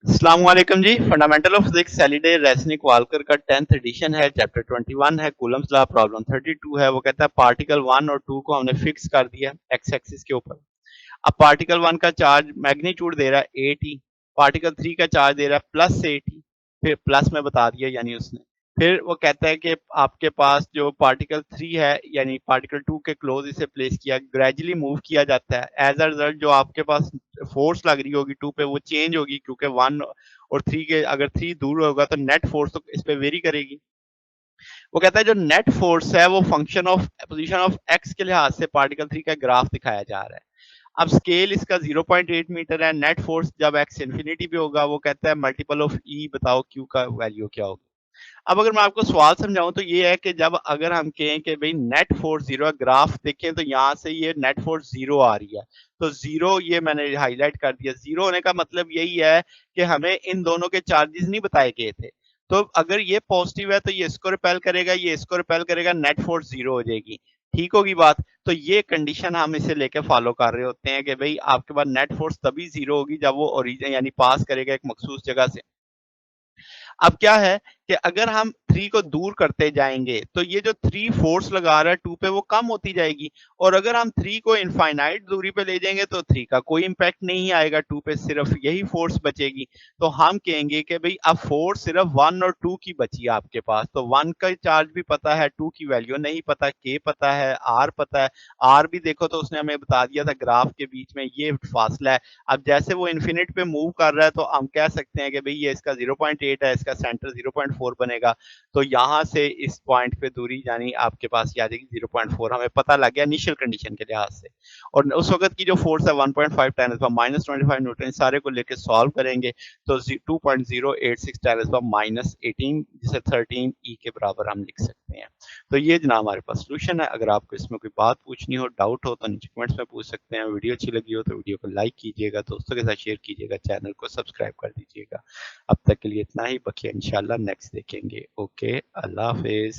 अस्सलाम वालेकुम जी। Fundamental of physics Halliday Resnick Walker का 10th एडिशन है। चैप्टर 21 है, कूलम्स लॉ। प्रॉब्लम 32 है। वो कहता है पार्टिकल 1 और 2 को हमने फिक्स कर दिया एक्स एक्सिस के ऊपर। अब पार्टिकल 1 का चार्ज मैग्नीट्यूड दे रहा है 8 पार्टिकल 3 का चार्ज दे रहा है +8, फिर प्लस में बता दिया यानी उसने। फिर वो कहता है कि आपके पास जो पार्टिकल 3 है यानी पार्टिकल 2 के क्लोज इसे प्लेस किया, ग्रेजुअली मूव किया जाता है। एज अ रिजल्ट जो आपके पास फोर्स लग रही होगी 2 पे वो चेंज होगी, क्योंकि 1 और 3 के अगर 3 दूर होगा तो नेट फोर्स तो इस पे वेरी करेगी। वो कहता है जो नेट फोर्स है वो function of position of x के लिहाज से पार्टिकल 3 का ग्राफ दिखाया जा रहा है। अब स्केल इसका 0.8 मीटर है। नेट फोर्स जब एक्स इन्फिनिटी पे होगा वो कहता है मल्टीपल ऑफ ई, बताओ क्यू का वैल्यू क्या होगी। अब अगर मैं आपको सवाल समझाऊं तो ये है कि जब अगर हम कहें कि भाई नेट फोर्स जीरो है, ग्राफ देखें तो यहाँ से ये नेट फोर्स जीरो आ रही है, तो जीरो ये मैंने हाईलाइट कर दिया। जीरो होने का मतलब यही है कि हमें इन दोनों के चार्जेस नहीं बताए गए थे। तो अगर ये पॉजिटिव है तो ये इसको रिपेल करेगा, ये इसको रिपेल करेगा, नेट फोर्स जीरो हो जाएगी। ठीक होगी बात। तो ये कंडीशन हम इसे लेके फॉलो कर रहे होते हैं कि भाई आपके पास नेट फोर्स तभी जीरो होगी जब वो ओरिजिन यानी पास करेगा एक मखसूस जगह से। अब क्या है कि अगर हम 3 को दूर करते जाएंगे तो ये जो 3 फोर्स लगा रहा है 2 पे वो कम होती जाएगी, और अगर हम 3 को इनफाइनाइट दूरी पे ले जाएंगे तो 3 का कोई इंपैक्ट नहीं आएगा, 2 पे सिर्फ यही फोर्स बचेगी। तो हम कहेंगे कि भाई अब फोर्स सिर्फ 1 और 2 की बची है आपके पास। तो 1 का चार्ज भी पता है, 2 की वैल्यू नहीं पता, के पता है, आर पता है। आर भी देखो तो उसने हमें बता दिया था ग्राफ के बीच में ये फासला है। अब जैसे वो इन्फिनिट पे मूव कर रहा है तो हम कह सकते हैं कि भाई ये इसका 0.8 है, इसका सेंटर 0.4 बनेगा। तो यहाँ से इस पॉइंट पे दूरी यानी आपके पास ये आ जाएगी 0.4। हमें पता लग गया इनिशियल कंडीशन के लिहाज से। और उस वक्त की जो फोर्स है 1.5 10⁻⁻25 न्यूटन, सारे को लेके सॉल्व करेंगे तो 2.086 10⁻18 जिसे 13 ई के बराबर हम लिख सकते हैं। तो ये जनाब हमारे पास सोल्यूशन है। अगर आपको इसमें कोई बात पूछनी हो, डाउट हो तो नीचे कमेंट्स में पूछ सकते हैं। वीडियो अच्छी लगी हो तो वीडियो को लाइक कीजिएगा, दोस्तों के साथ शेयर कीजिएगा, चैनल को सब्सक्राइब कर दीजिएगा। अब तक के लिए इतना ही, बकिया इंशाल्लाह नेक्स्ट देखेंगे। ओके, अल्लाह हाफिज।